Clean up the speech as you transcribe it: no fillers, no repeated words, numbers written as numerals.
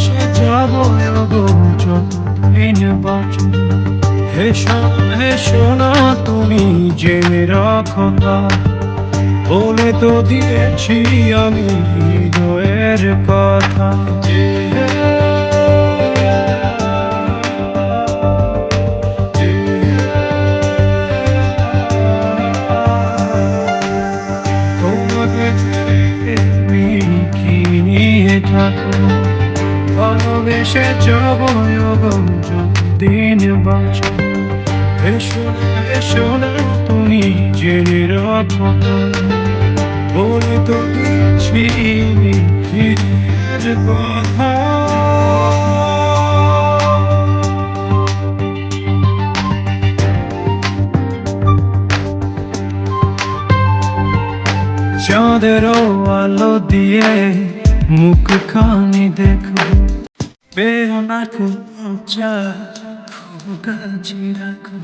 ভালোবেসে যাব গো যতদিন বাঁচব। হেসো হেসো না তুমি জেনে রাখো না, বলে তো দিয়েছি আমি হৃদয়ের কথা। তোমাকে তুমি কি নিয়ে থাকো, ভালোবেসে যাব যতদিন বাঁচব। এসো না এসো না তুমি জেনে রাখো না, বলে তো দিচ্ছি হৃদয়ের কথা। চাঁদেরও আলো দিয়ে মুখখানি দেখো, বেও না খুব কাছে রাখো।